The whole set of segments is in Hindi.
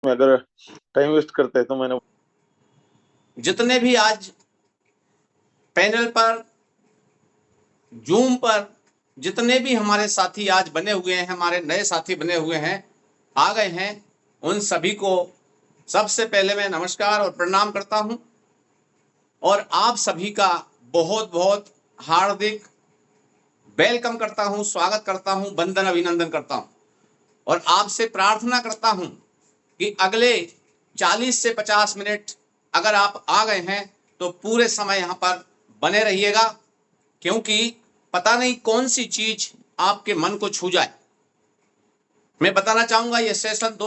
में अगर टाइम वेस्ट करते हैं तो मैंने जितने भी आज पैनल पर, जूम पर जितने भी हमारे साथी आज बने हुए हैं, हमारे नए साथी बने हुए हैं, आ गए हैं, उन सभी को सबसे पहले मैं नमस्कार और प्रणाम करता हूं और आप सभी का बहुत बहुत हार्दिक वेलकम करता हूं, स्वागत करता हूं, वंदन अभिनंदन करता हूं और आपसे प्रार्थना करता हूं कि अगले 40 से 50 मिनट अगर आप आ गए हैं तो पूरे समय यहां पर बने रहिएगा, क्योंकि पता नहीं कौन सी चीज आपके मन को छू जाए। मैं बताना चाहूंगा ये सेशन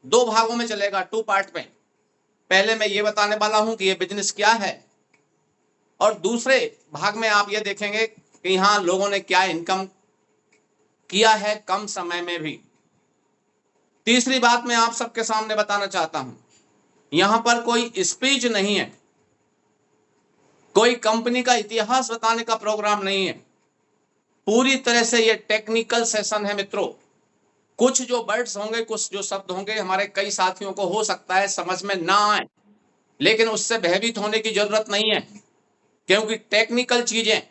दो भागों में चलेगा, 2 पार्ट में। पहले मैं ये बताने वाला हूं कि ये बिजनेस क्या है और दूसरे भाग में आप ये देखेंगे कि यहां लोगों ने क्या इनकम किया है कम समय में भी। तीसरी बात मैं आप सबके सामने बताना चाहता हूं, यहां पर कोई स्पीच नहीं है, कोई कंपनी का इतिहास बताने का प्रोग्राम नहीं है, पूरी तरह से ये टेक्निकल सेशन है मित्रों। कुछ जो वर्ड्स होंगे, कुछ जो शब्द होंगे, हमारे कई साथियों को हो सकता है समझ में ना आए, लेकिन उससे भयभीत होने की जरूरत नहीं है, क्योंकि टेक्निकल चीजें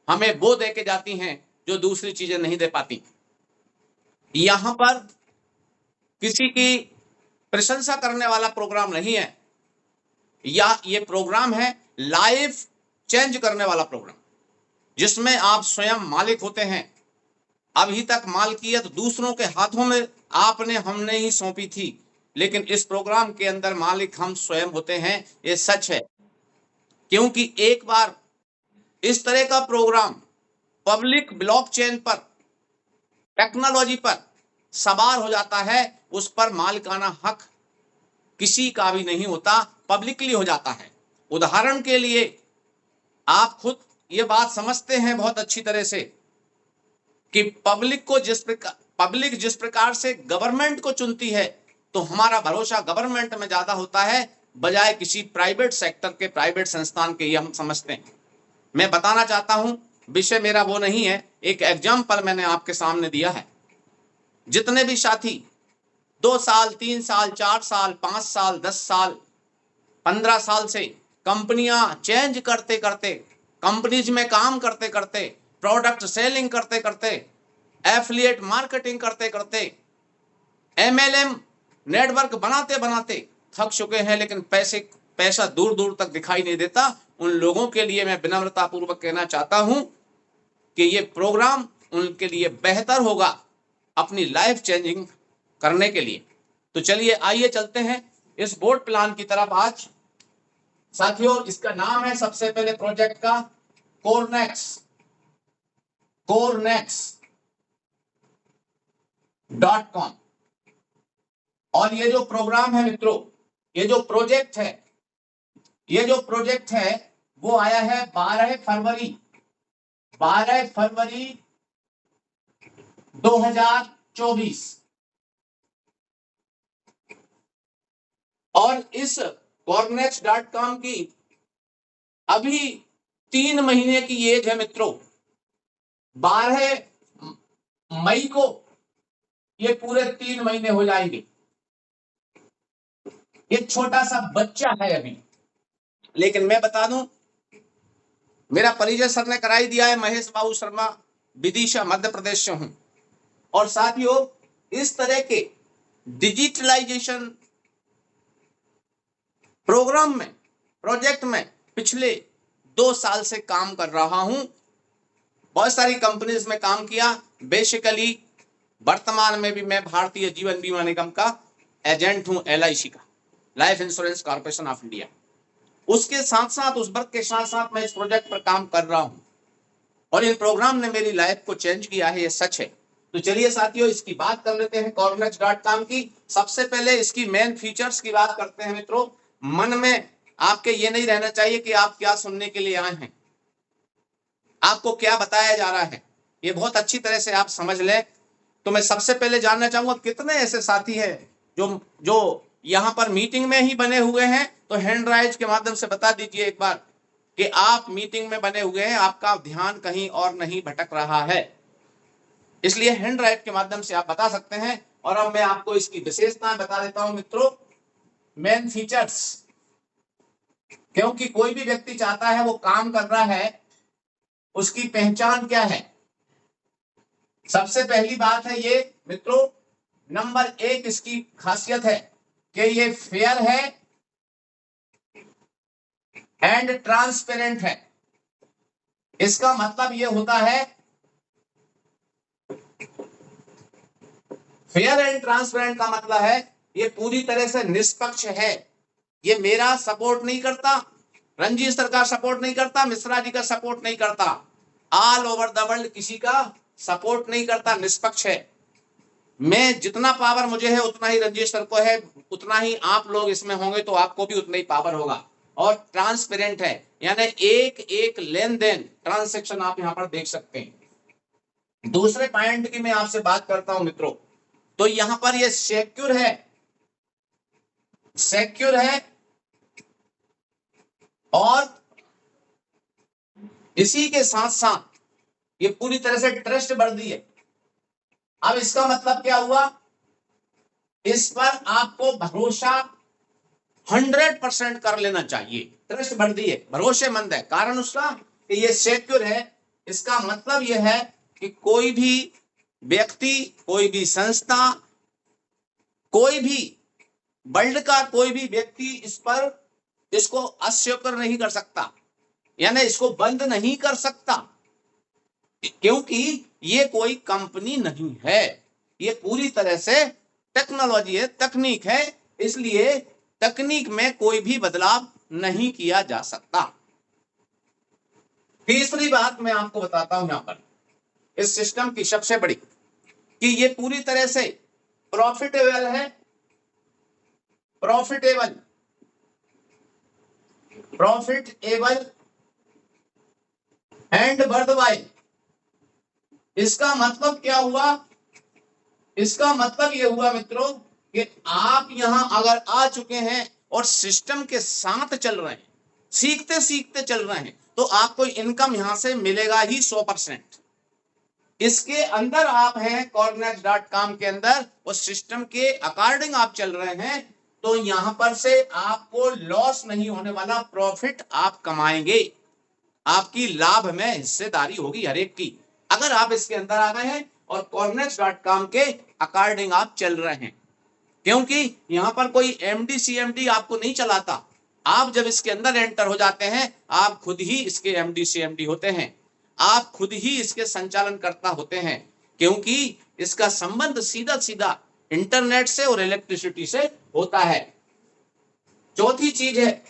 हमें वो दे के जाती हैं जो दूसरी चीजें नहीं दे पाती। यहां पर किसी की प्रशंसा करने वाला प्रोग्राम नहीं है, या ये प्रोग्राम है लाइफ चेंज करने वाला प्रोग्राम, जिसमें आप स्वयं मालिक होते हैं। अभी तक मालकियत दूसरों के हाथों में आपने हमने ही सौंपी थी, लेकिन इस प्रोग्राम के अंदर मालिक हम स्वयं होते हैं, ये सच है। क्योंकि एक बार इस तरह का प्रोग्राम पब्लिक ब्लॉकचेन पर, टेक्नोलॉजी पर सवार हो जाता है, उस पर मालिकाना हक किसी का भी नहीं होता, पब्लिकली हो जाता है। उदाहरण के लिए आप खुद ये बात समझते हैं बहुत अच्छी तरह से कि पब्लिक जिस प्रकार से गवर्नमेंट को चुनती है, तो हमारा भरोसा गवर्नमेंट में ज्यादा होता है बजाय किसी प्राइवेट सेक्टर के, प्राइवेट संस्थान के, ये हम समझते हैं। मैं बताना चाहता हूं, विषय मेरा वो नहीं है, एक एग्जाम्पल मैंने आपके सामने दिया है। जितने भी साथी 2 साल, 3 साल, 4 साल, 5 साल, 10 साल, 15 साल से कंपनियां चेंज करते करते, कंपनीज में काम करते करते, प्रोडक्ट सेलिंग करते करते, एफिलिएट मार्केटिंग करते करते, एमएलएम नेटवर्क बनाते बनाते थक चुके हैं, लेकिन पैसा दूर दूर तक दिखाई नहीं देता, उन लोगों के लिए मैं विनम्रता पूर्वक कहना चाहता हूं कि ये प्रोग्राम उनके लिए बेहतर होगा अपनी लाइफ चेंजिंग करने के लिए। तो चलिए आइए चलते हैं इस बोर्ड प्लान की तरफ। आज साथियों, इसका नाम है सबसे पहले प्रोजेक्ट का corenex.com। और ये जो प्रोग्राम है मित्रों, ये जो प्रोजेक्ट है वो आया है 12 फरवरी 2024। और इस corenex.com की अभी 3 महीने की एज है मित्रों। 12 मई को ये पूरे 3 महीने हो जाएंगे। एक छोटा सा बच्चा है अभी, लेकिन मैं बता दूं, मेरा परिचय सर ने कराई दिया है, महेश बाबू शर्मा, विदिशा मध्य प्रदेश से हूं। और साथियों, इस तरह के डिजिटलाइजेशन प्रोग्राम में, प्रोजेक्ट में पिछले 2 साल से काम कर रहा हूं। बहुत सारी कंपनीज में काम किया। बेसिकली वर्तमान में भी मैं भारतीय जीवन बीमा निगम का एजेंट हूं, LIC का, life insurance corporation of India. उसके साथ साथ, उस वर्क के साथ साथ मैं इस प्रोजेक्ट पर काम कर रहा हूं और इन प्रोग्राम ने मेरी लाइफ को चेंज किया है, ये सच है। तो चलिए साथियों, इसकी बात कर लेते हैं corenex.com की। सबसे पहले इसकी मेन फीचर्स की बात करते हैं मित्रों। मन में आपके ये नहीं रहना चाहिए कि आप क्या सुनने के लिए आए हैं, आपको क्या बताया जा रहा है, ये बहुत अच्छी तरह से आप समझ लें। तो मैं सबसे पहले जानना चाहूंगा, कितने ऐसे साथी हैं जो यहां पर मीटिंग में ही बने हुए हैं? तो हैंड राइज के माध्यम से बता दीजिए एक बार कि आप मीटिंग में बने हुए हैं, आपका ध्यान कहीं और नहीं भटक रहा है। इसलिए हैंड राइट के माध्यम से आप बता सकते हैं। और अब मैं आपको इसकी विशेषताएं बता देता हूं मित्रों, मेन फीचर्स। क्योंकि कोई भी व्यक्ति चाहता है वो काम कर रहा है, उसकी पहचान क्या है। सबसे पहली बात है ये मित्रों, नंबर 1 इसकी खासियत है कि ये फेयर है एंड ट्रांसपेरेंट है। इसका मतलब ये होता है, फेयर एंड ट्रांसपेरेंट का मतलब है ये पूरी तरह से निष्पक्ष है। ये मेरा सपोर्ट नहीं करता, रंजीत सर का सपोर्ट नहीं करता, मिश्रा जी का सपोर्ट नहीं करता, ऑल ओवर द वर्ल्ड किसी का सपोर्ट नहीं करता, निष्पक्ष है। मैं जितना पावर मुझे है उतना ही रंजीत सर को है, उतना ही आप लोग इसमें होंगे तो आपको भी उतना ही पावर होगा। और ट्रांसपेरेंट है, यानी एक एक लेन देन ट्रांसेक्शन आप यहां पर देख सकते हैं। दूसरे पॉइंट की मैं आपसे बात करता हूं मित्रों, तो यहां पर ये सिक्योर है, सिक्योर है और इसी के साथ साथ ये पूरी तरह से ट्रस्ट वर्दी है। अब इसका मतलब क्या हुआ, इस पर आपको भरोसा 100% कर लेना चाहिए। ट्रस्ट वर्दी है, भरोसेमंद है, कारण उसका कि ये सिक्योर है। इसका मतलब यह है कि कोई भी व्यक्ति, कोई भी संस्था, कोई भी वर्ल्ड का कोई भी व्यक्ति इस पर इसको अस्वीकार नहीं कर सकता, यानी इसको बंद नहीं कर सकता, क्योंकि ये कोई कंपनी नहीं है, ये पूरी तरह से टेक्नोलॉजी है, तकनीक है, इसलिए तकनीक में कोई भी बदलाव नहीं किया जा सकता। तीसरी बात मैं आपको बताता हूं यहां पर इस सिस्टम की सबसे बड़ी, कि ये पूरी तरह से प्रॉफिटेबल है, प्रॉफिटेबल एंड वर्थवाइल। इसका मतलब क्या हुआ, इसका मतलब यह हुआ मित्रों कि आप यहां अगर आ चुके हैं और सिस्टम के साथ चल रहे हैं, सीखते सीखते चल रहे हैं, तो आपको इनकम यहां से मिलेगा ही 100%। इसके अंदर आप हैं Corenex.com के अंदर, उस सिस्टम के अकॉर्डिंग आप चल रहे हैं, तो यहां पर से आपको लॉस नहीं होने वाला, प्रॉफिट आप कमाएंगे, आपकी लाभ में हिस्सेदारी होगी हर एक की, अगर आप इसके अंदर आ गए हैं और Corenex.com के अकॉर्डिंग आप चल रहे हैं। क्योंकि यहां पर कोई एमडी सीएमडी आपको नहीं चलाता, आप जब इसके अंदर एंटर हो जाते हैं आप खुद ही इसके एमडी सीएमडी होते हैं, आप खुद ही इसके संचालन करता होते हैं, क्योंकि इसका संबंध सीधा सीधा इंटरनेट से और इलेक्ट्रिसिटी से होता है। चौथी चीज है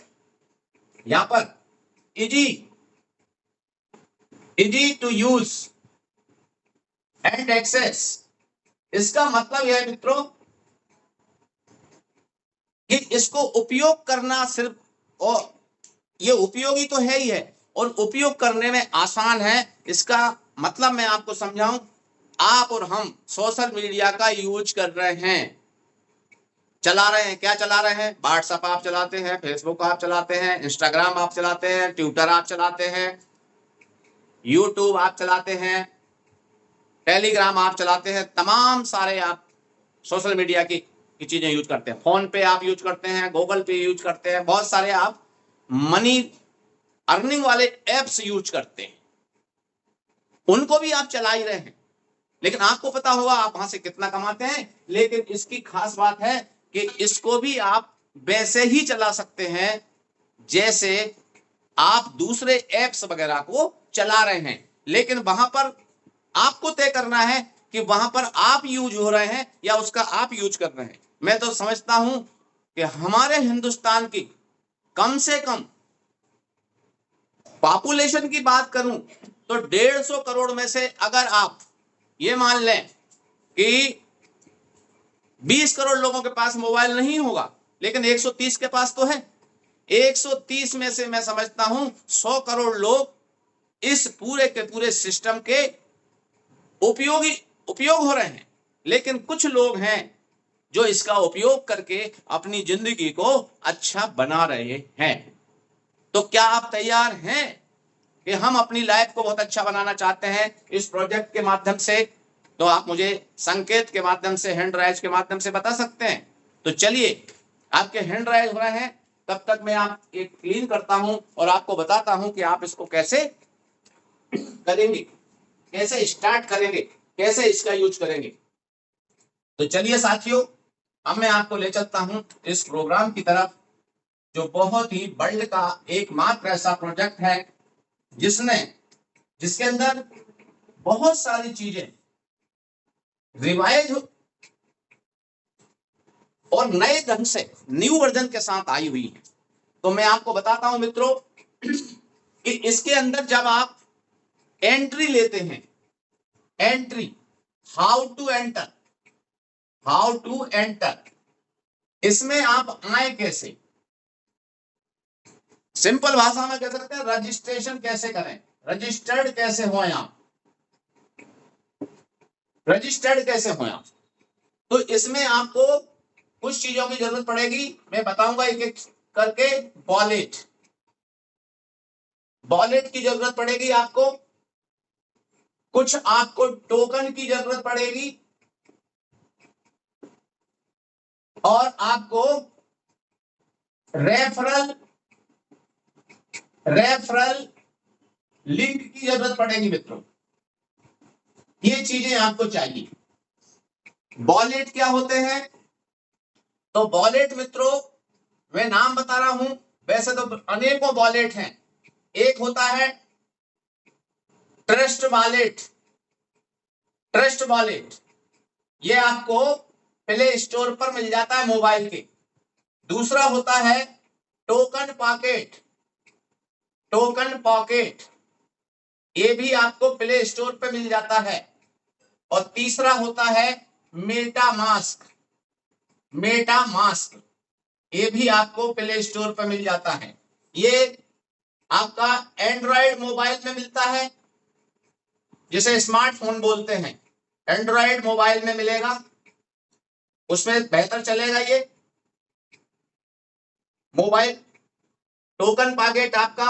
यहां पर easy to use and access. इसका मतलब यह है मित्रों कि इसको उपयोग करना सिर्फ, और ये उपयोगी तो है ही है और उपयोग करने में आसान है। इसका मतलब मैं आपको समझाऊं, आप और हम सोशल मीडिया का यूज कर रहे हैं, चला रहे हैं, क्या चला रहे हैं, व्हाट्सएप आप चलाते हैं, फेसबुक आप चलाते हैं, इंस्टाग्राम आप चलाते हैं, ट्विटर आप चलाते हैं, यूट्यूब आप चलाते हैं, टेलीग्राम आप चलाते हैं, तमाम सारे आप सोशल मीडिया की चीजें यूज करते हैं, फोन पे आप यूज करते हैं, गूगल पे यूज करते हैं, बहुत सारे आप मनी अर्निंग वाले एप्स यूज करते हैं, उनको भी आप चला ही रहे हैं, लेकिन आपको पता होगा आप वहां से कितना कमाते हैं। लेकिन इसकी खास बात है कि इसको भी आप वैसे ही चला सकते हैं जैसे आप दूसरे एप्स वगैरह को चला रहे हैं, लेकिन वहां पर आपको तय करना है कि वहां पर आप यूज हो रहे हैं या उसका आप यूज कर रहे हैं। मैं तो समझता हूं कि हमारे हिंदुस्तान की कम से कम पॉपुलेशन की बात करूं तो 150 करोड़ में से अगर आप ये मान लें कि 20 करोड़ लोगों के पास मोबाइल नहीं होगा, लेकिन 130 के पास तो है, 130 में से मैं समझता हूं 100 करोड़ लोग इस पूरे के पूरे सिस्टम के उपयोग हो रहे हैं, लेकिन कुछ लोग हैं जो इसका उपयोग करके अपनी जिंदगी को अच्छा बना रहे हैं। तो क्या आप तैयार हैं कि हम अपनी लाइफ को बहुत अच्छा बनाना चाहते हैं इस प्रोजेक्ट के माध्यम से? तो आप मुझे संकेत के माध्यम से, हैंड राइज के माध्यम से बता सकते हैं। तो चलिए, आपके हैंड राइज हो रहे हैं, तब तक मैं आप एक क्लीन करता हूं और आपको बताता हूं कि आप इसको कैसे करेंगे, कैसे स्टार्ट करेंगे, कैसे इसका यूज करेंगे। तो चलिए साथियों, अब मैं आपको ले चलता हूं इस प्रोग्राम की तरफ, जो बहुत ही वर्ल्ड का एकमात्र ऐसा प्रोजेक्ट है जिसके अंदर बहुत सारी चीजें रिवाइज और नए ढंग से न्यू वर्जन के साथ आई हुई है। तो मैं आपको बताता हूं मित्रों कि इसके अंदर जब आप एंट्री लेते हैं, एंट्री, हाउ टू एंटर, इसमें आप आए कैसे, सिंपल भाषा में कह सकते हैं रजिस्ट्रेशन कैसे करें, रजिस्टर्ड कैसे हो आप, रजिस्टर्ड कैसे हो आप। तो इसमें आपको कुछ चीजों की जरूरत पड़ेगी, मैं बताऊंगा एक एक करके। वॉलेट की जरूरत पड़ेगी आपको, कुछ आपको टोकन की जरूरत पड़ेगी, और आपको रेफरल लिंक की जरूरत पड़ेगी मित्रों। ये चीजें आपको चाहिए। वॉलेट क्या होते हैं? तो वॉलेट मित्रों, मैं नाम बता रहा हूं, वैसे तो अनेकों वॉलेट हैं। एक होता है ट्रस्ट वॉलेट, ये आपको प्ले स्टोर पर मिल जाता है मोबाइल के। दूसरा होता है टोकन पॉकेट, ये भी आपको प्ले स्टोर पर मिल जाता है। और तीसरा होता है मेटामास्क, ये भी आपको प्ले स्टोर पर मिल जाता है। ये आपका एंड्रॉयड मोबाइल में मिलता है, जिसे स्मार्टफोन बोलते हैं, एंड्रॉयड मोबाइल में मिलेगा, उसमें बेहतर चलेगा ये मोबाइल। टोकन पॉकेट आपका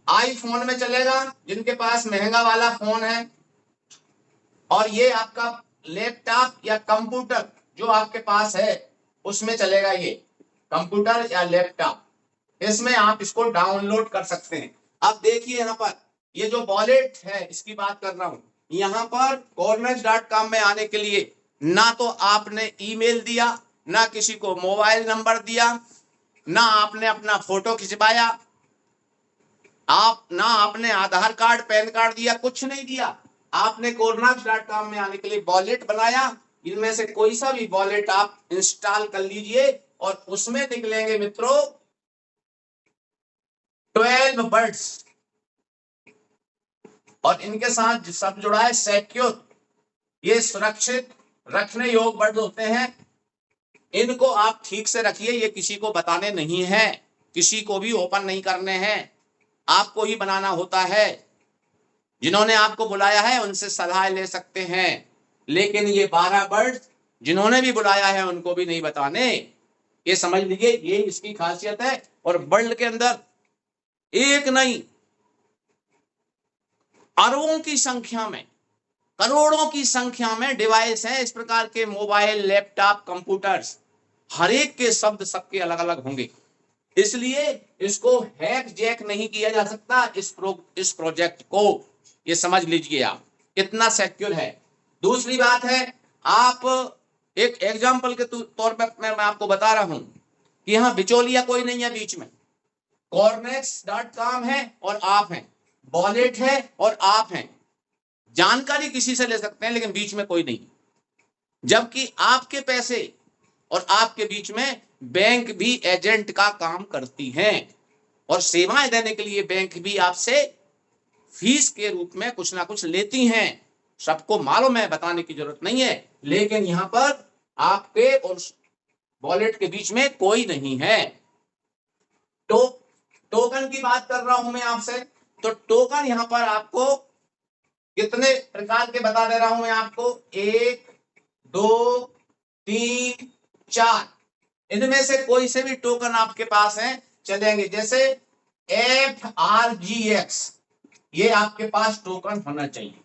आईफोन में चलेगा, जिनके पास महंगा वाला फोन है। और ये आपका लैपटॉप या कंप्यूटर जो आपके पास है उसमें चलेगा, ये कंप्यूटर या लैपटॉप, इसमें आप इसको डाउनलोड कर सकते हैं। अब देखिए यहाँ पर ये जो वॉलेट है इसकी बात कर रहा हूं, यहाँ पर Coornex.com में आने के लिए ना तो आपने ईमेल दिया, ना किसी को मोबाइल नंबर दिया, ना आपने अपना फोटो खिंचवाया, ना आपने आधार कार्ड पैन कार्ड दिया, कुछ नहीं दिया। आपने Coornex.com में आने के लिए वॉलेट बनाया, इनमें से कोई सा भी वॉलेट आप इंस्टॉल कर लीजिए और उसमें निकलेंगे मित्रों 12 बर्ड्स, और इनके साथ सब जुड़ा है सिक्योर, ये सुरक्षित रखने योग्य बर्ड होते हैं। इनको आप ठीक से रखिए, ये किसी को बताने नहीं है, किसी को भी ओपन नहीं करने हैं, आपको ही बनाना होता है। जिन्होंने आपको बुलाया है उनसे सलाह ले सकते हैं, लेकिन ये 12 बर्ड जिन्होंने भी बुलाया है उनको भी नहीं बताने, ये समझ लीजिए, ये इसकी खासियत है। और वर्ल्ड के अंदर एक नहीं, अरबों की संख्या में, करोड़ों की संख्या में डिवाइस हैं इस प्रकार के, मोबाइल, लैपटॉप, कंप्यूटर्स, हर एक के शब्द सबके अलग अलग होंगे, इसलिए इसको हैक जैक नहीं किया जा सकता। इस प्रोजेक्ट को ये समझ लीजिए आप, कितना सिक्योर है। दूसरी बात है, आप एक एग्जांपल के तौर पर मैं आपको बता रहा हूं कि यहां बिचौलिया कोई नहीं है बीच में। Coornex.com है और आप हैं, वॉलेट है और आप हैं, जानकारी किसी से ले सकते हैं, लेकिन बीच में कोई नहीं। जबकि आपके पैसे और आपके बीच में बैंक भी एजेंट का काम करती हैं, और सेवाएं देने के लिए बैंक भी आपसे फीस के रूप में कुछ ना कुछ लेती हैं। सबको मालूम है, बताने की जरूरत नहीं है, लेकिन यहां पर आपके और वॉलेट के बीच में कोई नहीं है। तो टोकन की बात कर रहा हूं मैं आपसे, तो टोकन यहां पर आपको कितने प्रकार के बता दे रहा हूं मैं आपको, 1 2 3 4, इनमें से कोई से भी टोकन आपके पास है चलेंगे। जैसे FRGX, ये आपके पास टोकन होना चाहिए।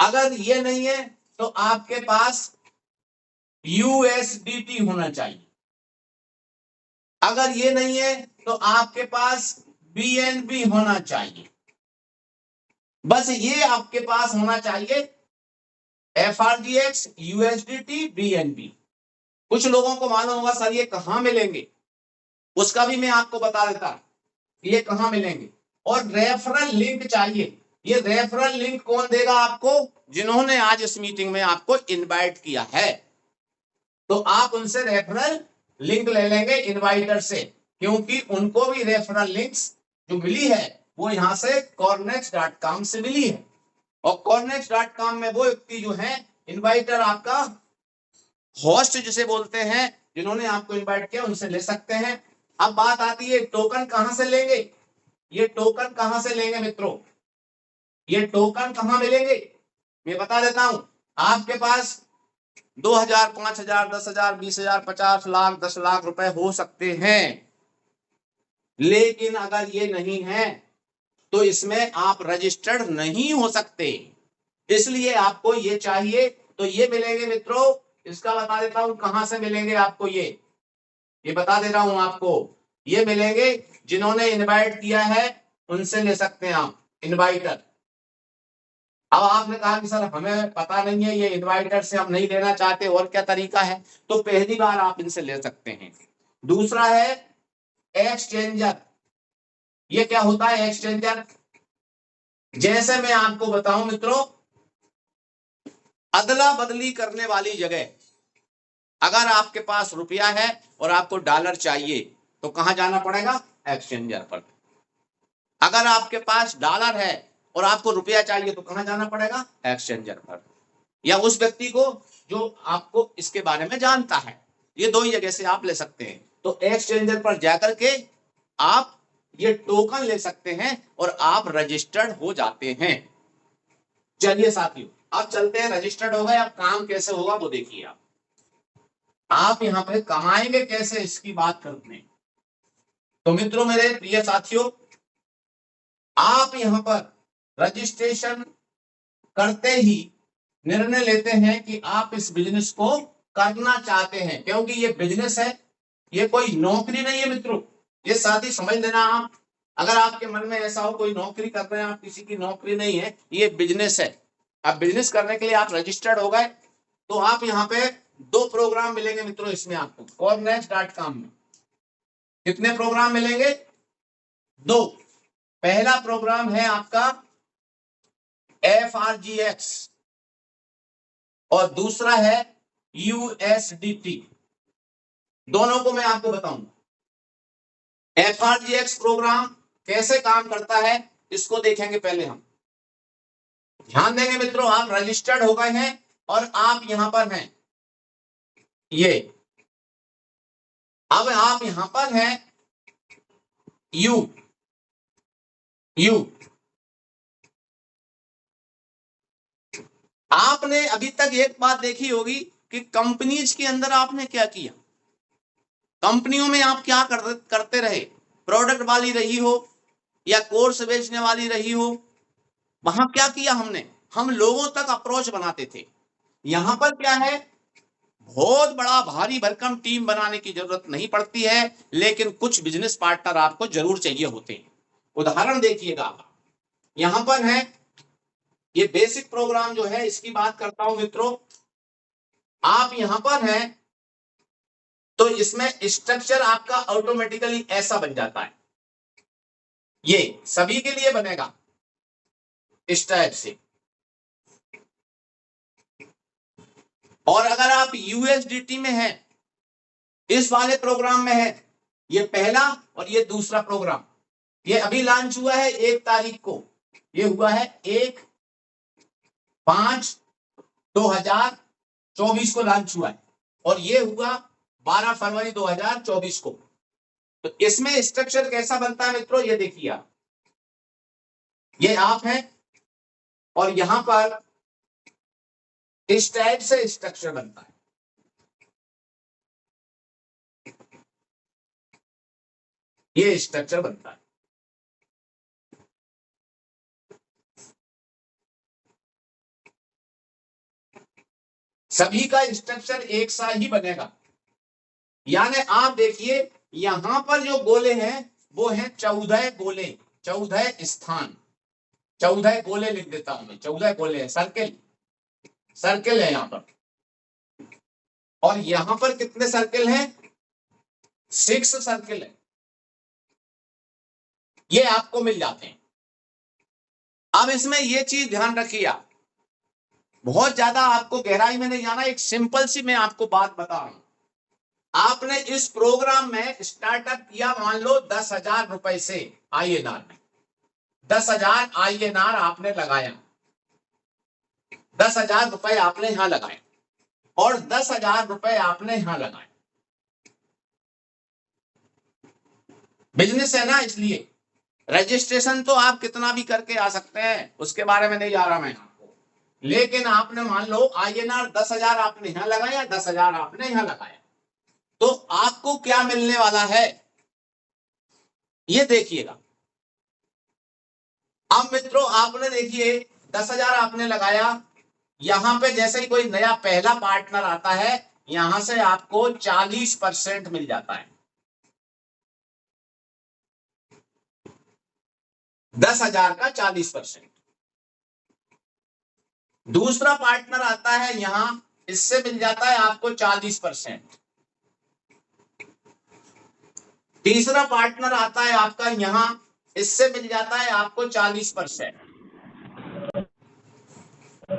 अगर ये नहीं है तो आपके पास यूएसडीटी होना चाहिए। अगर ये नहीं है तो आपके पास बीएनबी होना चाहिए। बस ये आपके पास होना चाहिए, एफआरजीएक्स, यूएसडीटी, बीएनबी। कुछ लोगों को मालूम होगा सर ये कहां मिलेंगे, उसका भी मैं आपको बता देता कि ये कहां मिलेंगे। और रेफरल लिंक चाहिए। ये रेफरल लिंक कौन देगा आपको? जिन्होंने आज इस मीटिंग में आपको इनवाइट किया है, तो आप उनसे रेफरल लिंक ले लेंगे इनवाइटर से, क्योंकि उनको भी रेफरल लिंक्स जो मिली है वो यहां से cornex.com से मिली है। और cornex.com में वो व्यक्ति जो है इनवाइटर, आपका होस्ट जिसे बोलते हैं, जिन्होंने आपको इनवाइट किया, उनसे ले सकते हैं। अब बात आती है टोकन कहां से लेंगे। ये टोकन कहां से लेंगे मित्रों, ये टोकन कहां मिलेंगे मैं बता देता हूं। आपके पास 2000, 5000, 10,000, 20,000, 50 लाख, 10 लाख रुपए हो सकते हैं, लेकिन अगर ये नहीं है तो इसमें आप रजिस्टर्ड नहीं हो सकते। इसलिए आपको ये चाहिए। तो ये मिलेंगे मित्रों, इसका बता देता हूं कहां से मिलेंगे आपको। ये बता दे रहा हूं आपको, ये मिलेंगे जिन्होंने इनवाइट किया है, उनसे ले सकते हैं आप इनवाइटर। अब आपने कहा कि सर हमें पता नहीं है, ये इनवाइटर से हम नहीं लेना चाहते, और क्या तरीका है? तो पहली बार आप इनसे ले सकते हैं। दूसरा है एक्सचेंजर। ये क्या होता है एक्सचेंजर? जैसे मैं आपको बताऊं मित्रों, अदला बदली करने वाली जगह, अगर आपके पास रुपया है और आपको डॉलर चाहिए तो कहां जाना पड़ेगा? एक्सचेंजर पर। अगर आपके पास डॉलर है और आपको रुपया चाहिए तो कहां जाना पड़ेगा? एक्सचेंजर पर, या उस व्यक्ति को जो आपको इसके बारे में जानता है। ये दो ही जगह से आप ले सकते हैं। तो एक्सचेंजर पर जाकर के आप ये टोकन ले सकते हैं और आप रजिस्टर्ड हो जाते हैं। चलिए साथियों, अब चलते हैं, रजिस्टर्ड हो गए, अब काम कैसे होगा वो देखिए। आप यहां पे कमाएंगे कैसे इसकी बात करते हैं। तो मित्रों, मेरे प्रिय साथियों, आप यहां पर रजिस्ट्रेशन करते ही निर्णय लेते हैं कि आप इस बिजनेस को करना चाहते हैं, क्योंकि ये बिजनेस है, ये कोई नौकरी नहीं है मित्रों। ये साथ ही समझ लेना आप। अगर आपके मन में ऐसा हो कोई नौकरी कर रहे हैं, आप किसी की नौकरी नहीं है, ये बिजनेस है। अब बिजनेस करने के लिए आप रजिस्टर्ड हो गए तो आप यहाँ पे 2 प्रोग्राम मिलेंगे मित्रों इसमें आपको cornex.com में। कितने प्रोग्राम मिलेंगे? 2। पहला प्रोग्राम है आपका FRGX और दूसरा है USDT। दोनों को मैं आपको बताऊंगा। FRGX प्रोग्राम कैसे काम करता है इसको देखेंगे पहले हम। ध्यान देंगे मित्रों, आप रजिस्टर्ड हो गए हैं और आप यहां पर हैं, ये अब आप यहां पर हैं यू आपने अभी तक एक बात देखी होगी कि कंपनीज के अंदर आपने क्या किया। कंपनियों में आप क्या करते रहे, प्रोडक्ट वाली रही हो या कोर्स बेचने वाली रही हो, वहां क्या किया हमने, हम लोगों तक अप्रोच बनाते थे। यहां पर क्या है, बहुत बड़ा भारी भरकम टीम बनाने की जरूरत नहीं पड़ती है, लेकिन कुछ बिजनेस पार्टनर आपको जरूर चाहिए होते हैं। उदाहरण देखिएगा, यहां पर है ये बेसिक प्रोग्राम जो है, इसकी बात करता हूं मित्रों। आप यहां पर हैं तो इसमें स्ट्रक्चर आपका ऑटोमेटिकली ऐसा बन जाता है, ये सभी के लिए बनेगा इस टाइप से। और अगर आप यूएसडीटी में हैं, इस वाले प्रोग्राम में है, ये पहला और ये दूसरा प्रोग्राम, ये अभी लॉन्च हुआ है 1 तारीख को, ये हुआ है 1/5/2024 को लॉन्च हुआ है, और ये हुआ 12 फरवरी 2024 को। तो इसमें स्ट्रक्चर कैसा बनता है मित्रों, ये देखिए आप, ये आप हैं और यहां पर इस टाइप से स्ट्रक्चर बनता है। ये स्ट्रक्चर बनता है। सभी का स्ट्रक्चर एक सा ही बनेगा। यानी आप देखिए यहां पर जो गोले हैं वो हैं 14 गोले, 14 स्थान, 14 गोले लिख देता हूं मैं, 14 गोले हैं, सर्किल, सर्किल है यहां पर। और यहां पर कितने सर्किल हैं? 6 सर्किल है, ये आपको मिल जाते हैं। अब इसमें ये चीज ध्यान रखिए, आप बहुत ज्यादा आपको गहराई में नहीं जाना, एक सिंपल सी मैं आपको बात बता रहा हूं। आपने इस प्रोग्राम में स्टार्टअप किया मान लो 10,000 रुपए से INR में, 10,000 INR आपने लगाया, 10,000 रुपए आपने यहां लगाए और 10,000 रुपए आपने यहां लगाए। बिजनेस है ना, इसलिए रजिस्ट्रेशन तो आप कितना भी करके आ सकते हैं, उसके बारे में नहीं जा रहा मैं आपको। लेकिन आपने मान लो INR 10,000 आपने यहां लगाया, 10,000 आपने यहां लगाया, तो आपको क्या मिलने वाला है ये देखिएगा। अब मित्रों आपने देखिए 10,000 आपने लगाया, यहां पे जैसे ही कोई नया पहला पार्टनर आता है यहां से आपको 40% मिल जाता है, 10,000 का 40%। दूसरा पार्टनर आता है यहां, इससे मिल जाता है आपको 40%। तीसरा पार्टनर आता है आपका यहां, इससे मिल जाता है आपको 40%।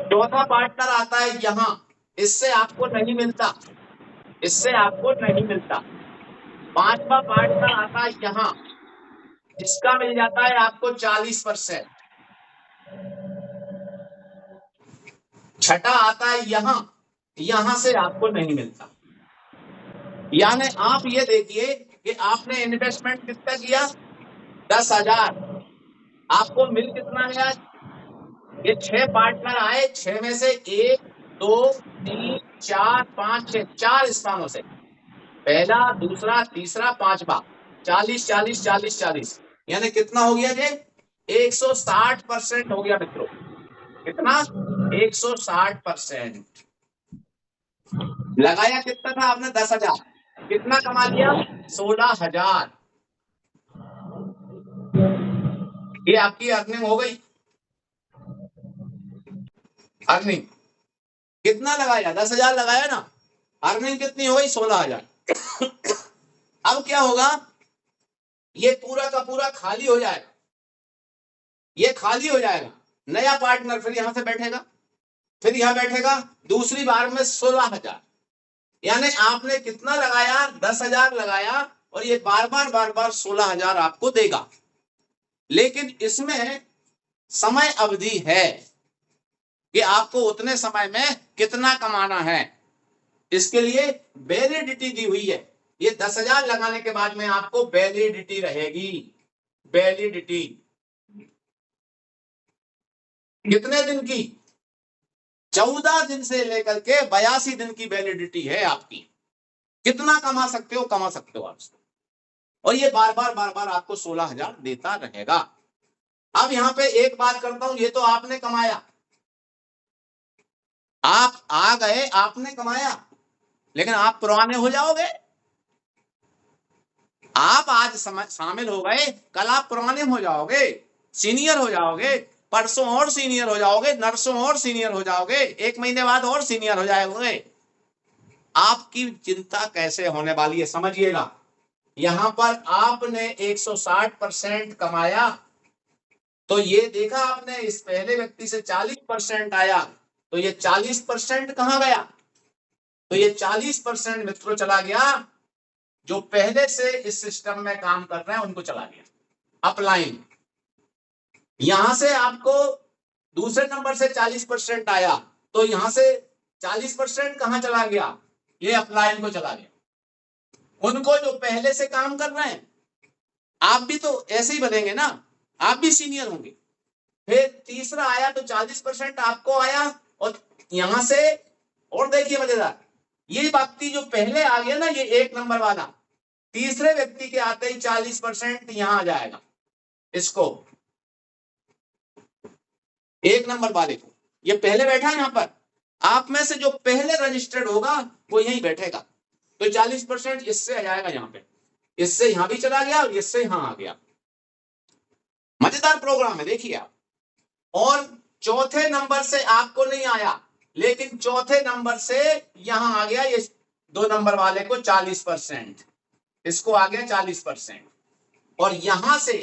चौथा पार्टनर आता है यहां, इससे आपको नहीं मिलता, इससे आपको नहीं मिलता। पांचवा पार्टनर आता है यहां, इसका मिल जाता है आपको 40%। छठा आता है यहां, यहां से आपको नहीं मिलता। यानी आप ये देखिए कि आपने इन्वेस्टमेंट कितना किया, 10,000, आपको मिल कितना गया? ये 6 पार्टनर आए, 6 में से 1 2 3 4 5 6, 4 स्थानों से, पहला दूसरा तीसरा पांचवा, 40 40 40 40, यानी कितना हो गया जी? 160% हो गया मित्रों। कितना? 160%। लगाया कितना था आपने? 10,000, कितना कमा लिया? 16,000। ये आपकी अर्निंग हो गई। अर्निंग कितना लगाया? 10,000 लगाया ना, अर्निंग कितनी हो गई? 16,000। अब क्या होगा, ये पूरा का पूरा खाली हो जाएगा, ये खाली हो जाएगा। नया पार्टनर फिर यहां से बैठेगा, फिर यहां बैठेगा, दूसरी बार में 16,000। यानी आपने कितना लगाया? 10,000 लगाया और ये बार बार 16,000 आपको देगा। लेकिन इसमें समय अवधि है कि आपको उतने समय में कितना कमाना है, इसके लिए वैलिडिटी दी हुई है। ये 10,000 लगाने के बाद में आपको वैलिडिटी रहेगी। वैलिडिटी कितने दिन की? 14 दिन से लेकर के 82 दिन की वैलिडिटी है आपकी। कितना कमा सकते हो, कमा सकते हो आप, और ये बार बार आपको 16,000 देता रहेगा। अब यहां पे एक बात करता हूं, ये तो आपने कमाया, आप आ गए, आपने कमाया, लेकिन आप पुराने हो जाओगे। आप आज शामिल हो गए, कल आप पुराने हो जाओगे, सीनियर हो जाओगे, परसों और सीनियर हो जाओगे, नर्सों और सीनियर हो जाओगे, 1 महीने बाद और सीनियर हो जाओगे। आपकी चिंता कैसे होने वाली है समझिएगा। यहां पर आपने 160% कमाया, तो ये देखा आपने, इस पहले व्यक्ति से 40% आया, तो ये 40% कहां गया? तो ये 40% मित्रों चला गया जो पहले से इस सिस्टम में काम कर रहे हैं, उनको चला गया अपलाइन। यहां से आपको दूसरे नंबर से 40% आया, तो यहां से 40% कहां चला गया? ये अपलाइन को चला गया। उनको जो पहले से काम कर रहे हैं, आप भी तो ऐसे ही बनेंगे ना, आप भी सीनियर होंगे। फिर तीसरा आया तो 40% आपको आया, और यहां से और देखिए मजेदार, ये व्यक्ति जो पहले आ गया ना, ये 1 नंबर वाला, तीसरे व्यक्ति के आते ही 40% यहां आ जाएगा। इसको 1 नंबर वाले को, ये पहले बैठा है यहां पर, आप में से जो पहले रजिस्टर्ड होगा वो यहीं बैठेगा। तो 40% इससे आ जाएगा, यहाँ पे इससे यहां भी चला गया और इससे यहां आ गया। मजेदार प्रोग्राम है, देखिए आप। और चौथे नंबर से आपको नहीं आया, लेकिन चौथे नंबर से यहां आ गया, ये 2 नंबर वाले को 40%, इसको आ गया 40%, और यहां से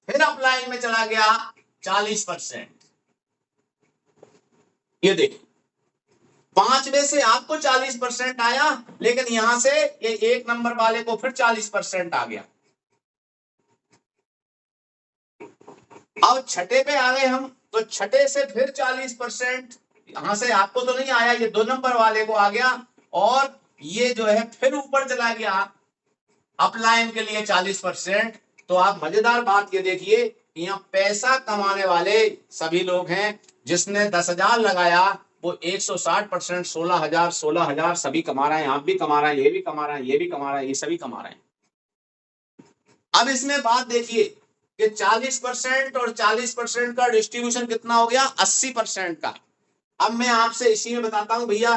फिर अपलाइन में चला गया 40%। ये देखिए 5 में से आपको 40% आया, लेकिन यहां से ये 1 नंबर वाले को फिर 40% आ गया। अब छठे पे आ गए हम, तो छठे से फिर 40%, यहां से आपको तो नहीं आया, ये 2 नंबर वाले को आ गया, और ये जो है फिर ऊपर चला गया अपलाइन के लिए 40%। तो आप मजेदार बात ये देखिए, यहाँ पैसा कमाने वाले सभी लोग हैं। जिसने 10,000 लगाया वो 160%, 16,000 सभी कमा रहे हैं। आप भी कमा रहे हैं, ये भी कमा रहे हैं, ये भी कमा रहे हैं, ये सभी कमा रहे हैं। अब इसमें बात देखिए कि 40% और 40% का डिस्ट्रीब्यूशन कितना हो गया, 80% का। अब मैं आपसे इसी में बताता हूं भैया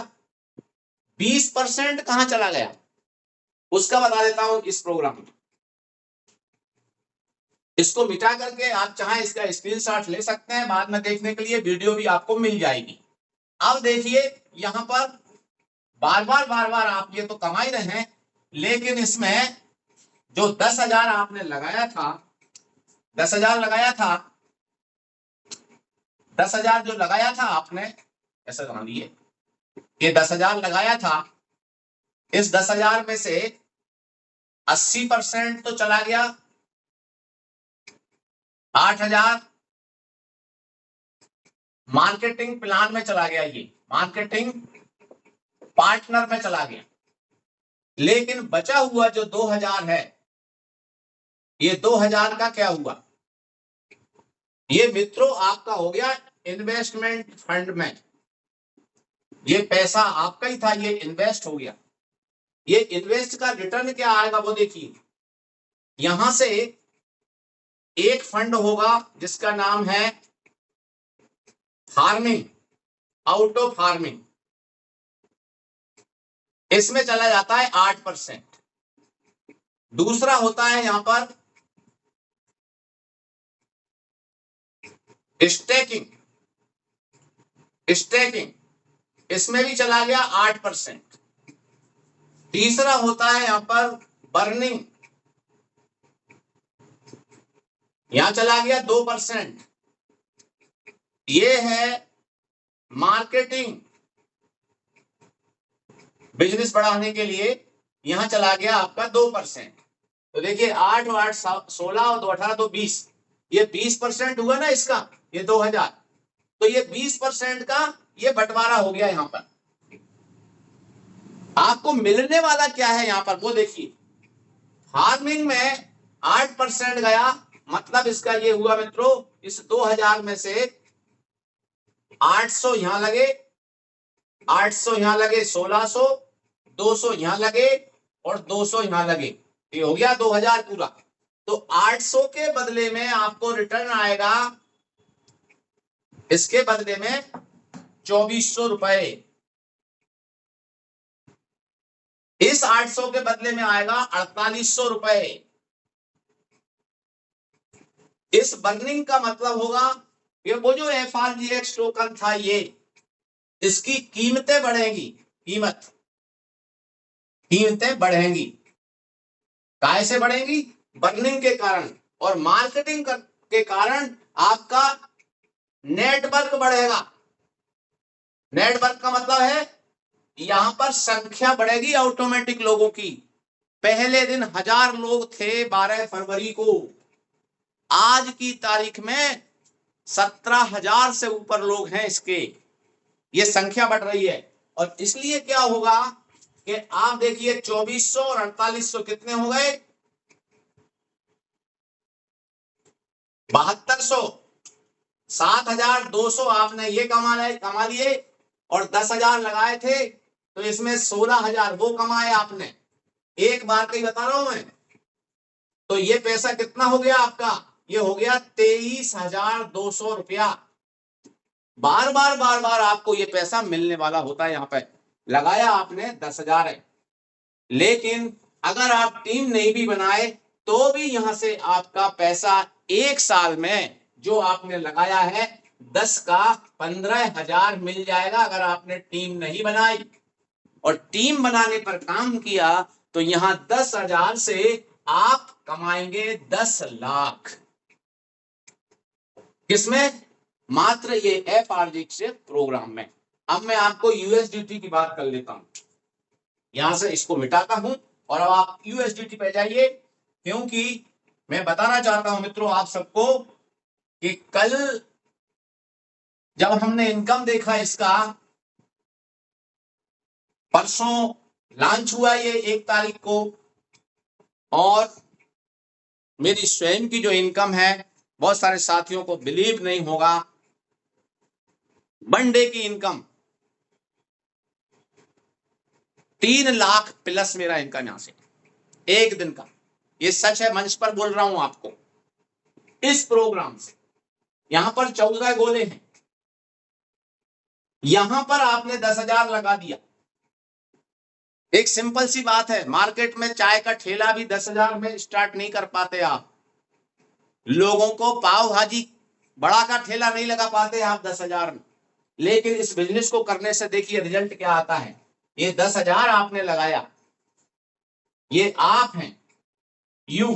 20% कहां चला गया, उसका बता देता हूं इस प्रोग्राम में। इसको मिटा करके आप चाहे इसका स्क्रीनशॉट ले सकते हैं, बाद में देखने के लिए वीडियो भी आपको मिल जाएगी। अब देखिए यहां पर बार बार आप ये तो कमा ही रहे हैं, लेकिन इसमें जो 10,000 आपने लगाया था, 10,000 लगाया था, 10,000 जो लगाया था आपने, ऐसा मान लीजिए ये 10,000 लगाया था, इस 10,000 में से 80% तो चला गया 8,000 मार्केटिंग प्लान में चला गया, ये मार्केटिंग पार्टनर में चला गया। लेकिन बचा हुआ जो 2,000 है, ये 2,000 का क्या हुआ, ये मित्रों आपका हो गया इन्वेस्टमेंट फंड में। ये पैसा आपका ही था, ये इन्वेस्ट हो गया। ये इन्वेस्ट का रिटर्न क्या आएगा वो देखिए, यहां से एक फंड होगा जिसका नाम है फार्मिंग, आउटो फार्मिंग, इसमें चला जाता है 8%। दूसरा होता है यहां पर स्टेकिंग, स्टेकिंग इसमें भी चला गया 8%। तीसरा होता है यहां पर बर्निंग, यहां चला गया 2%। ये है मार्केटिंग, बिजनेस बढ़ाने के लिए, यहां चला गया आपका 2%। तो देखिए 8 और 8 16 और 2 18 तो 20, ये 20% हुआ ना इसका, ये 2,000, तो ये 20% का ये बंटवारा हो गया। यहां पर आपको मिलने वाला क्या है यहां पर वो देखिए, फार्मिंग में 8% गया, मतलब इसका ये हुआ मित्रों, इस 2,000 में से 800 यहां लगे, 800 यहां लगे, 1,600, 200 यहां लगे और 200 यहां लगे, ये हो गया 2,000 पूरा। तो 800 के बदले में आपको रिटर्न आएगा, इसके बदले में 2,400 रुपए, इस 800 के बदले में आएगा 4,800 रुपए। इस बर्निंग का मतलब होगा ये वो जो FRGX टोकन था, ये इसकी कीमतें बढ़ेंगी, कीमतें बढ़ेंगी, काय से बढ़ेंगी, बर्निंग के कारण, और मार्केटिंग के कारण आपका नेटवर्क बढ़ेगा। नेटवर्क का मतलब है यहां पर संख्या बढ़ेगी ऑटोमेटिक लोगों की। पहले दिन 1,000 लोग थे 12 फरवरी को, आज की तारीख में 17,000 से ऊपर लोग हैं इसके, ये संख्या बढ़ रही है। और इसलिए क्या होगा कि आप देखिए 2,400 और 4,800 कितने हो गए, 7,200, 7,200 आपने ये कमा लिए, और 10,000 लगाए थे तो इसमें 16,000 वो कमाए आपने, एक बार का ही बता रहा हूं मैं। तो ये पैसा कितना हो गया आपका, ये हो गया 23,200 रुपया। बार बार आपको ये पैसा मिलने वाला होता है। यहाँ पे लगाया आपने 10,000 है, लेकिन अगर आप टीम नहीं भी बनाए तो भी यहां से आपका पैसा एक साल में जो आपने लगाया है 10 का 15,000 मिल जाएगा अगर आपने टीम नहीं बनाई। और टीम बनाने पर काम किया तो यहां 10,000 से आप कमाएंगे 10 लाख। किसमें? मात्र ये एफआरजी प्रोग्राम में। अब मैं आपको यूएसडीटी की बात कर लेता हूं, यहां से इसको मिटाता हूं और अब आप यूएसडीटी पे जाइए, क्योंकि मैं बताना चाहता हूं मित्रों आप सबको कि कल जब हमने इनकम देखा इसका, परसों लॉन्च हुआ ये 1 तारीख को, और मेरी स्वयं की जो इनकम है, बहुत सारे साथियों को बिलीव नहीं होगा, 1 डे की इनकम 3 लाख प्लस मेरा इनकम यहां से एक दिन का। ये सच है, मंच पर बोल रहा हूं आपको। इस प्रोग्राम से यहां पर 14 गोले हैं, यहां पर आपने 10,000 लगा दिया। एक सिंपल सी बात है, मार्केट में चाय का ठेला भी 10,000 में स्टार्ट नहीं कर पाते आप। लोगों को पाव भाजी बड़ा का ठेला नहीं लगा पाते आप 10,000 में। लेकिन इस बिजनेस को करने से देखिए रिजल्ट क्या आता है। ये 10,000 आपने लगाया, ये आप हैं, यू।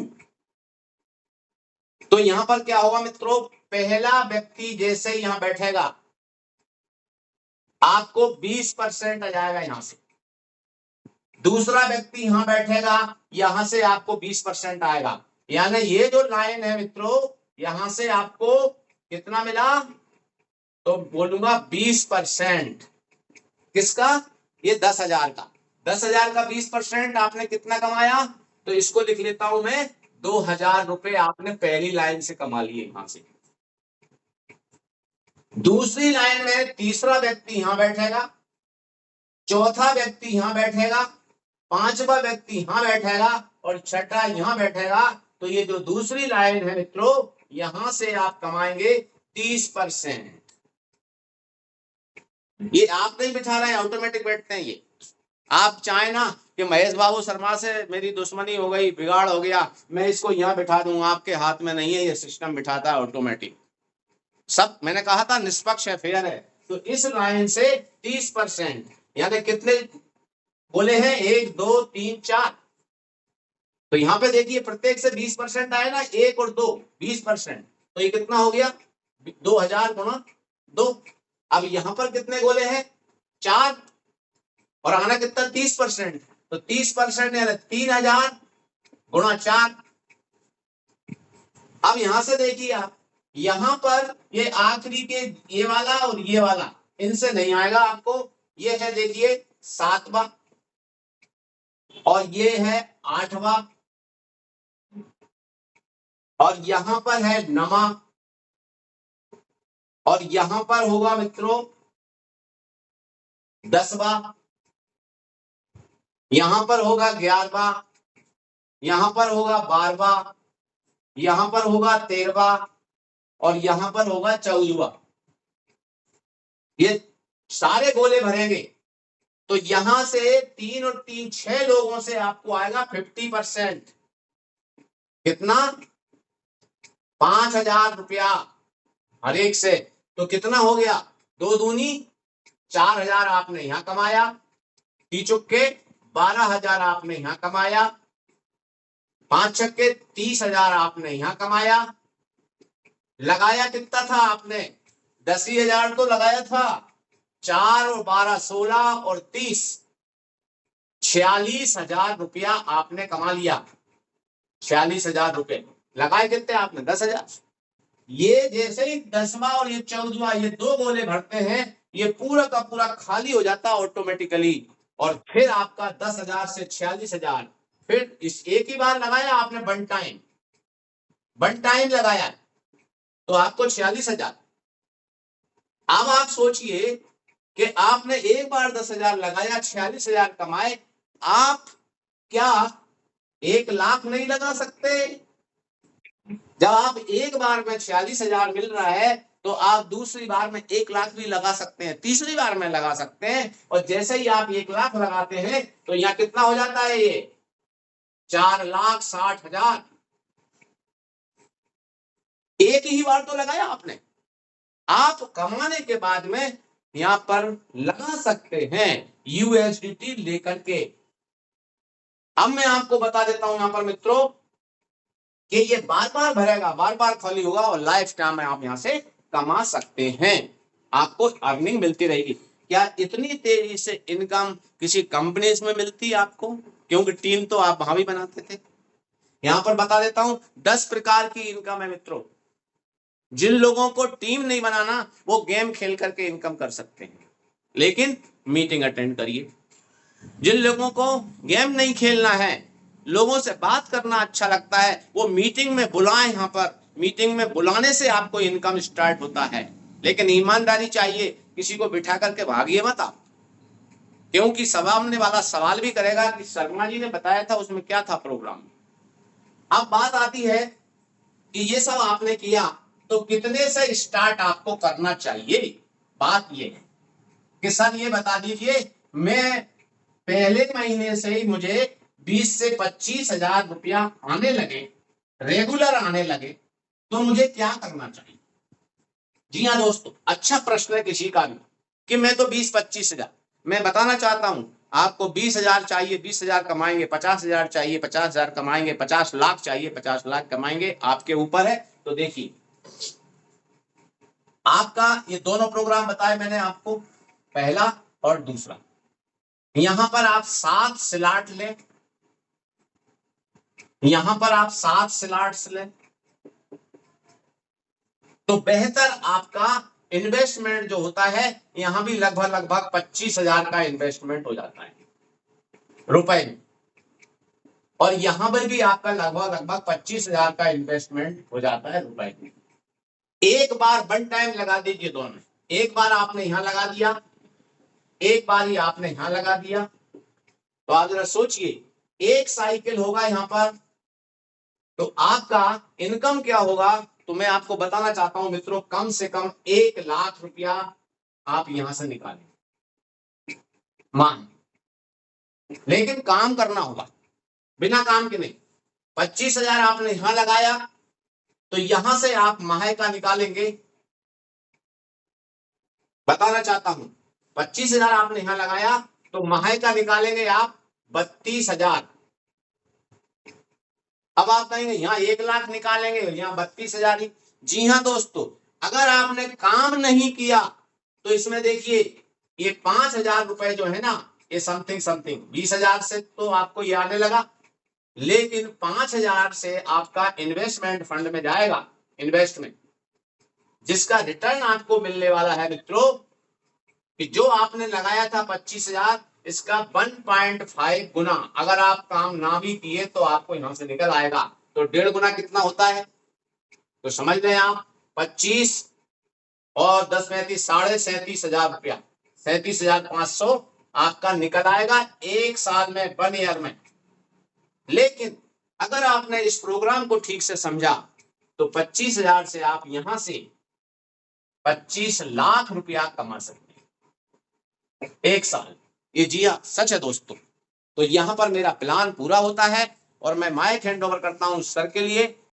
तो यहां पर क्या होगा मित्रों, पहला व्यक्ति जैसे ही यहां बैठेगा आपको 20% आ जाएगा यहां से। दूसरा व्यक्ति यहां बैठेगा, यहां से आपको 20% आएगा। यानी ये जो लाइन है मित्रों, यहां से आपको कितना मिला, तो बोलूंगा 20%। किसका? ये 10,000 का। 10,000 का 20% आपने कितना कमाया, तो इसको लिख लेता हूं मैं, 2,000 रुपए आपने पहली लाइन से कमा लिए यहां से। दूसरी लाइन में तीसरा व्यक्ति यहां बैठेगा, चौथा व्यक्ति यहां बैठेगा, पांचवा व्यक्ति यहां बैठेगा और छठा यहां बैठेगा। तो ये जो दूसरी लाइन है मित्रों, यहां से आप कमाएंगे 30%। ये आप नहीं बिठा रहे हैं, ऑटोमेटिक बैठते हैं ये। आप चाहे ना कि महेश बाबू शर्मा से मेरी दुश्मनी हो गई, बिगाड़ हो गया, मैं इसको यहां बिठा दूं, आपके हाथ में नहीं है, ये सिस्टम बिठाता है ऑटोमेटिक। सब मैंने कहा था निष्पक्ष है, फेयर है। तो इस लाइन से 30%, यानी कितने बोले हैं, 1 2 3 4। तो यहां पे देखिए प्रत्येक से 20% आए ना, 1 और 2 20%। तो ये कितना हो गया, 2,000 गुणा 2। अब यहां पर कितने गोले हैं, 4, और आना कितना 30%। तो 30% यानी 3,000 गुणा 4। अब यहां से देखिए आप, यहां पर ये आखिरी के ये वाला और ये वाला इनसे नहीं आएगा आपको। ये है देखिए 7वां, और ये है 8वां, और यहां पर है 9वां, और यहां पर होगा मित्रों 10वां, यहां पर होगा 11वां, यहां पर होगा 12वां, यहां पर होगा 13वां, और यहां पर होगा 14वां। ये सारे गोले भरेंगे तो यहां से 3 और 3 6 लोगों से आपको आएगा 50%। कितना, 5,000 रुपया हर एक से। तो कितना हो गया, 2 दूनी 4,000 आपने यहां कमाया, चुपके 12,000 आपने यहां कमाया, 5 छक्के 30,000 आपने यहां कमाया। लगाया कितना था आपने, 10,000 तो लगाया था, 4 और 12 16 और 30 46,000 रुपया आपने कमा लिया। 46,000 रुपए लगाए कितने आपने, 10,000। ये जैसे ही 10वां और ये 14वां ये 2 गोले भरते हैं, ये पूरा का पूरा खाली हो जाता है ऑटोमेटिकली। और फिर आपका 10,000 से 46,000, फिर इस एक ही बार लगाया आपने, वन टाइम लगाया तो आपको 46,000। अब आप सोचिए कि आपने एक बार 10,000 लगाया, 46,000 कमाए, आप क्या 1 लाख नहीं लगा सकते? जब आप एक बार में 46,000 मिल रहा है तो आप दूसरी बार में 1 लाख भी लगा सकते हैं, तीसरी बार में लगा सकते हैं, और जैसे ही आप 1 लाख लगाते हैं तो यहाँ कितना हो जाता है, ये 4,60,000। एक ही बार तो लगाया आपने, आप कमाने के बाद में यहां पर लगा सकते हैं यूएसडीटी लेकर के। अब मैं आपको बता देता हूं यहां पर मित्रों कि ये बार बार भरेगा, बार बार खाली होगा, और लाइफ टाइम में आप यहां से कमा सकते हैं, आपको अर्निंग मिलती रहेगी। क्या इतनी तेजी से इनकम किसी कंपनीज में मिलती है आपको? क्योंकि टीम तो आप वहां भी बनाते थे। यहां पर बता देता हूं 10 प्रकार की इनकम है मित्रों। जिन लोगों को टीम नहीं बनाना वो गेम खेल करके इनकम कर सकते हैं, लेकिन मीटिंग अटेंड करिए। जिन लोगों को गेम नहीं खेलना है, लोगों से बात करना अच्छा लगता है, वो मीटिंग में बुलाएं। यहां पर मीटिंग में बुलाने से आपको इनकम स्टार्ट होता है, लेकिन ईमानदारी चाहिए, किसी को बिठा करके भागिए मत आप, क्योंकि सामने वाला सवाल भी करेगा कि शर्मा जी ने बताया था उसमें क्या था प्रोग्राम। अब बात आती है कि ये सब आपने किया तो कितने से स्टार्ट आपको करना चाहिए। बात ये है कि सर ये बता दीजिए, मैं पहले महीने से ही मुझे 20 से 25,000 रुपया आने लगे, रेगुलर आने लगे, तो मुझे क्या करना चाहिए? जी हाँ दोस्तों, अच्छा प्रश्न है किसी का भी कि मैं तो 20-25,000, मैं बताना चाहता हूं आपको 20,000 चाहिए, 20,000 कमाएंगे, 50,000 चाहिए, 50,000 कमाएंगे, 50 लाख चाहिए, 50 लाख कमाएंगे, आपके ऊपर है। तो देखिए आपका ये दोनों प्रोग्राम बताए मैंने आपको, पहला और दूसरा। यहां पर आप 7 स्लॉट लें, यहां पर आप 7 स्लॉट्स लें तो बेहतर आपका इन्वेस्टमेंट जो होता है, यहां भी लगभग 25,000 का इन्वेस्टमेंट हो जाता है रुपए में, और यहां पर भी आपका लगभग 25,000 का इन्वेस्टमेंट हो जाता है रुपए में। एक बार वन टाइम लगा दीजिए दोनों, एक बार आपने यहां लगा दिया, एक बार ही आपने यहां लगा दिया, तो आप जरा सोचिए एक साइकिल होगा यहां पर, तो आपका इनकम क्या होगा? तो मैं आपको बताना चाहता हूं मित्रों, कम से कम 1 लाख रुपया आप यहां से निकालें मान, लेकिन काम करना होगा, बिना काम के नहीं। 25,000 आपने यहां लगाया तो यहां से आप माह का निकालेंगे, बताना चाहता हूं 25,000 आपने यहां लगाया तो माह का निकालेंगे आप 32,000। अब आप कहेंगे यहाँ 1 लाख निकालेंगे, यहाँ 32,000 ही। जी हाँ दोस्तों, अगर आपने काम नहीं किया तो इसमें देखिए ये 5,000 रुपए जो है ना, ये समथिंग 20,000 से तो आपको ये आने लगा, लेकिन 5,000 से आपका इन्वेस्टमेंट फंड में जाएगा, इन्वेस्टमेंट जिसका रिटर्न आपको मिलने वाला है मित्रों, कि जो आपने लगाया था 25,000, इसका 1.5 गुना अगर आप काम ना भी किए तो आपको यहां से निकल आएगा। तो 1.5 गुना कितना होता है? तो समझ लें आप 25 और 10 में 37,500 रुपया, 37,500 आपका निकल आएगा एक साल में, 1 ईयर में। लेकिन अगर आपने इस प्रोग्राम को ठीक से समझा तो 25,000 से आप यहां से 25 लाख रुपया कमा सकते हैं एक साल। ये जी हाँ सच है दोस्तों। तो यहां पर मेरा प्लान पूरा होता है और मैं माइक हैंड ओवर करता हूं सर के लिए।